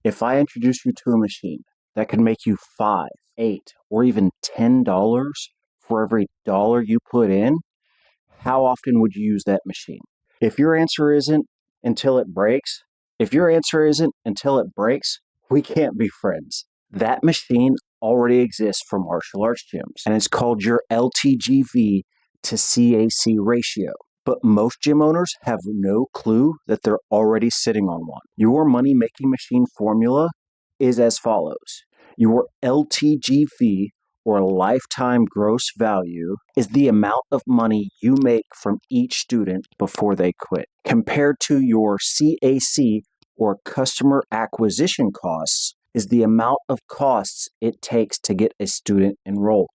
If I introduce you to a machine that could make you 5, 8, or even $10 for every dollar you put in, how often would you use that machine? If your answer isn't until it breaks, if your answer isn't until it breaks, we can't be friends. That machine already exists for martial arts gyms, and it's called your LTGV to CAC ratio. But most gym owners have no clue that they're already sitting on one. Your money making machine formula is as follows. Your LTGV, or lifetime gross value, is the amount of money you make from each student before they quit, compared to your CAC, or customer acquisition costs, is the amount of costs it takes to get a student enrolled.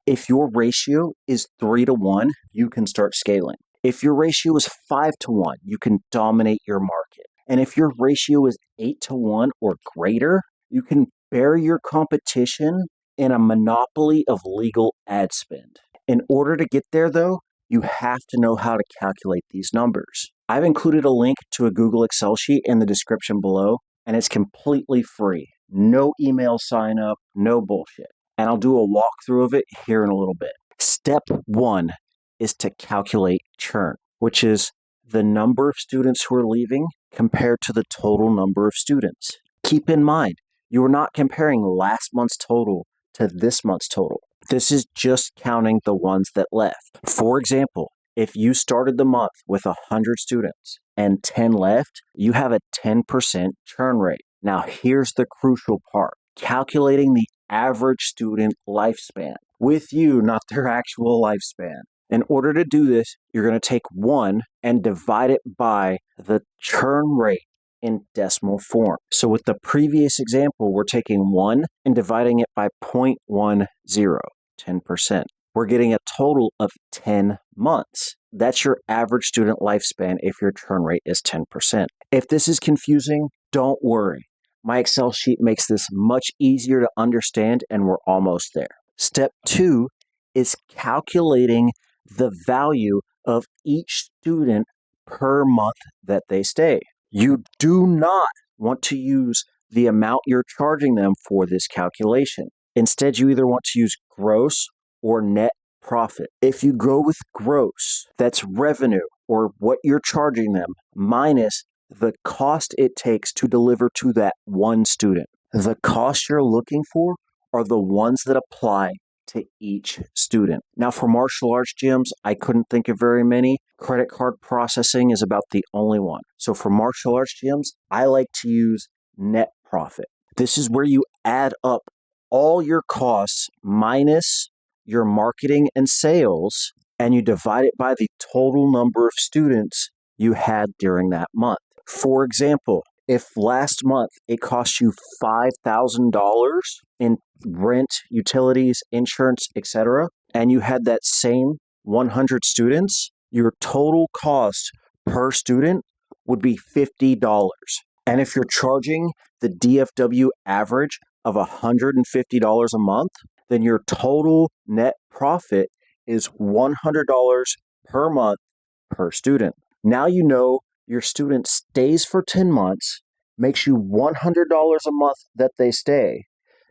If your ratio is 3 to 1, you can start scaling. If your ratio is 5 to 1, you can dominate your market. And if your ratio is 8 to 1 or greater, you can bury your competition in a monopoly of legal ad spend. In order to get there, though, you have to know how to calculate these numbers. I've included a link to a Google Excel sheet in the description below, and it's completely free. No email sign up, no bullshit. And I'll do a walkthrough of it here in a little bit. Step 1 is to calculate churn, which is the number of students who are leaving compared to the total number of students. Keep in mind, you are not comparing last month's total to this month's total. This is just counting the ones that left. For example, if you started the month with 100 students and 10 left, you have a 10% churn rate. Now, here's the crucial part. Calculating the average student lifespan with you, not their actual lifespan. In order to do this, you're going to take 1 and divide it by the churn rate in decimal form. So with the previous example, we're taking 1 and dividing it by 0.10, 10%. We're getting a total of 10 months. That's your average student lifespan if your churn rate is 10%. If this is confusing, don't worry. My Excel sheet makes this much easier to understand, and we're almost there. Step 2 is calculating the value of each student per month that they stay. You do not want to use the amount you're charging them for this calculation. Instead, you either want to use gross or net profit. If you go with gross, that's revenue, or what you're charging them, minus the cost it takes to deliver to that one student. The costs you're looking for are the ones that apply to each student. Now, for martial arts gyms, I couldn't think of very many. Credit card processing is about the only one. So for martial arts gyms, I like to use net profit. This is where you add up all your costs minus your marketing and sales, and you divide it by the total number of students you had during that month. For example, if last month it cost you $5,000 in rent, utilities, insurance, etc., and you had that same 100 students, your total cost per student would be $50. And if you're charging the DFW average of $150 a month, then your total net profit is $100 per month per student. Now you know your student stays for 10 months, makes you $100 a month that they stay.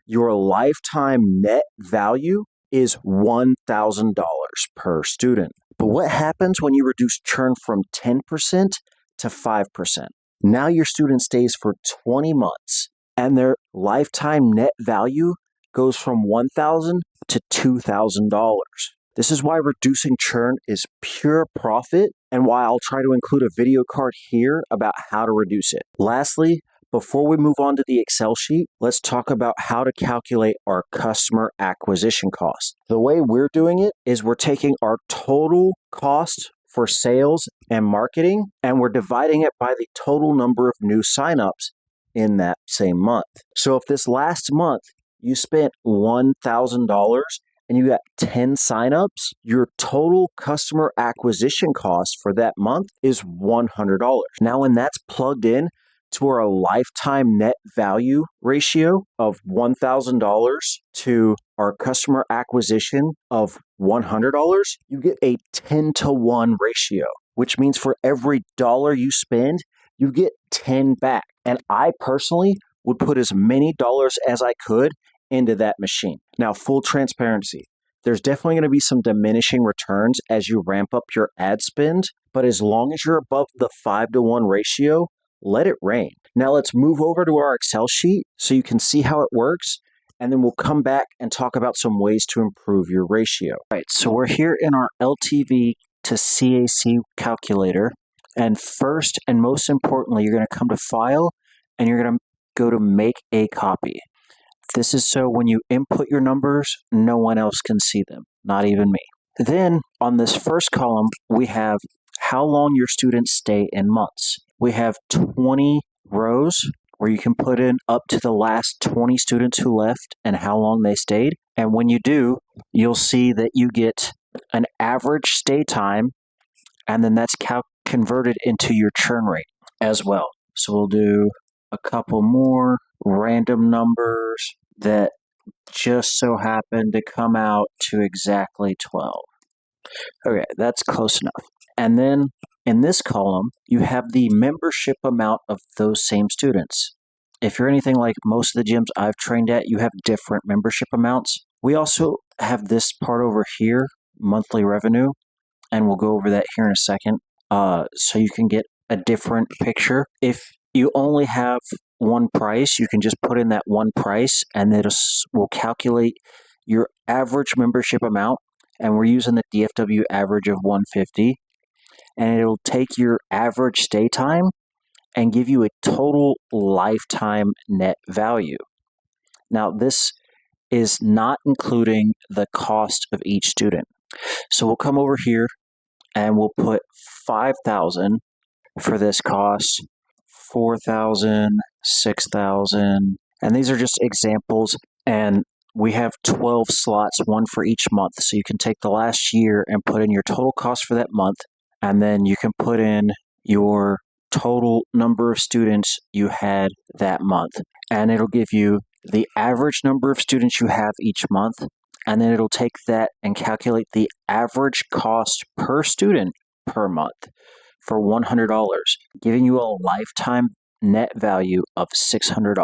Your lifetime net value is $1,000 per student. But what happens when you reduce churn from 10% to 5%? Now your student stays for 20 months, and their lifetime net value goes from $1,000 to $2,000. This is why reducing churn is pure profit, and why I'll try to include a video card here about how to reduce it. Lastly, before we move on to the Excel sheet, let's talk about how to calculate our customer acquisition cost. The way we're doing it is we're taking our total cost for sales and marketing, and we're dividing it by the total number of new signups in that same month. So if this last month you spent $1,000 and you got 10 signups, your total customer acquisition cost for that month is $100. Now, when that's plugged in to our lifetime net value ratio of $1,000 to our customer acquisition of $100, you get a 10 to 1 ratio, which means for every dollar you spend, you get 10 back. And I personally would put as many dollars as I could into that machine. Now, full transparency, there's definitely going to be some diminishing returns as you ramp up your ad spend, but as long as you're above the 5-to-1 ratio, let it rain. Now let's move over to our Excel sheet so you can see how it works, and then we'll come back and talk about some ways to improve your ratio. All right, so we're here in our LTV to CAC calculator, and first and most importantly, you're going to come to File, and you're going to go to Make a Copy. This is so when you input your numbers, no one else can see them, not even me. Then on this first column, we have how long your students stay in months. We have 20 rows where you can put in up to the last 20 students who left and how long they stayed. And when you do, you'll see that you get an average stay time, and then that's converted into your churn rate as well. So we'll do a couple more random numbers that just so happen to come out to exactly 12. Okay, that's close enough. And then in this column, you have the membership amount of those same students. If you're anything like most of the gyms I've trained at, you have different membership amounts. We also have this part over here, monthly revenue, and we'll go over that here in a second, so you can get a different picture. If you only have one price, you can just put in that one price, and it will calculate your average membership amount, and we're using the DFW average of 150, and it'll take your average stay time and give you a total lifetime net value. Now, this is not including the cost of each student. So we'll come over here and we'll put 5,000 for this cost, 4,000, 6,000, and these are just examples, and we have 12 slots, one for each month. So you can take the last year and put in your total cost for that month, and then you can put in your total number of students you had that month, and it'll give you the average number of students you have each month, and then it'll take that and calculate the average cost per student per month for $100, giving you a lifetime net value of $600.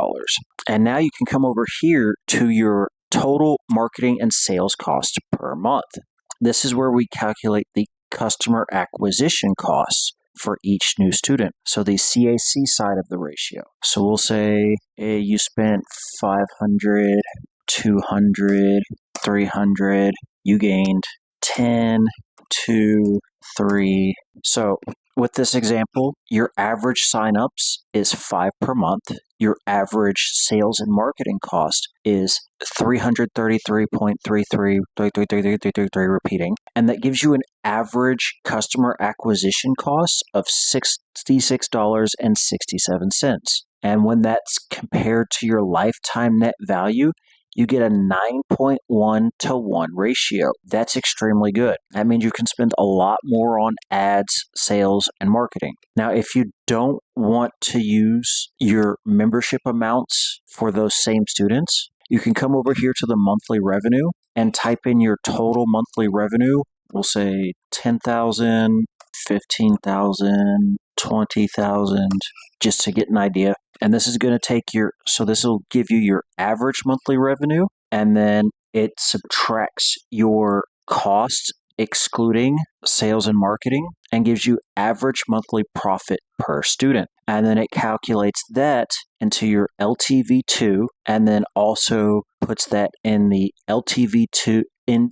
And now you can come over here to your total marketing and sales cost per month. This is where we calculate the customer acquisition costs for each new student. So the CAC side of the ratio. So we'll say you spent 500, 200, 300, you gained 10, 2, 3. So with this example, your average signups is 5 per month. Your average sales and marketing cost is 333.33, repeating. And that gives you an average customer acquisition cost of $66.67. And when that's compared to your lifetime net value, you get a 9.1 to 1 ratio. That's extremely good. That means you can spend a lot more on ads, sales, and marketing. Now, if you don't want to use your membership amounts for those same students, you can come over here to the monthly revenue and type in your total monthly revenue. We'll say 10,000, 15,000, 20,000, just to get an idea. And this is going to take this will give you your average monthly revenue, and then it subtracts your cost, excluding sales and marketing, and gives you average monthly profit per student. And then it calculates that into your LTV2, and then also puts that in the LTV2 in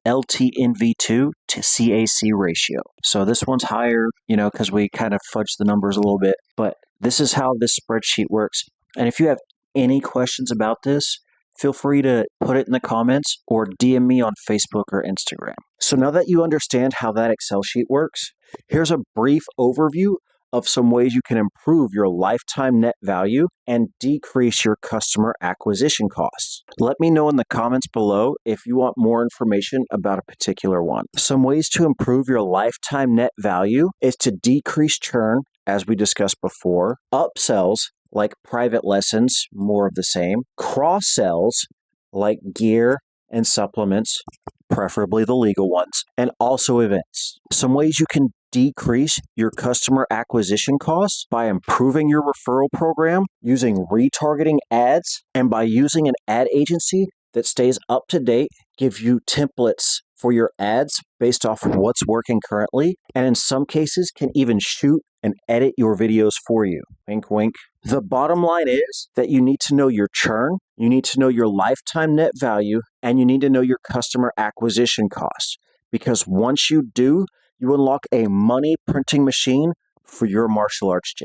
LTNV2 to CAC ratio. So this one's higher, because we kind of fudged the numbers a little bit, but this is how this spreadsheet works. And if you have any questions about this, feel free to put it in the comments or DM me on Facebook or Instagram. So now that you understand how that Excel sheet works, here's a brief overview of some ways you can improve your lifetime net value and decrease your customer acquisition costs. Let me know in the comments below if you want more information about a particular one. Some ways to improve your lifetime net value is to decrease churn, as we discussed before, upsells like private lessons, more of the same, cross-sells like gear and supplements, preferably the legal ones, and also events. Some ways you can decrease your customer acquisition costs by improving your referral program, using retargeting ads, and by using an ad agency that stays up to date, gives you templates for your ads based off of what's working currently, and in some cases can even shoot and edit your videos for you. Wink, wink. The bottom line is that you need to know your churn, you need to know your lifetime net value, and you need to know your customer acquisition costs. Because once you do, you unlock a money printing machine for your martial arts gym.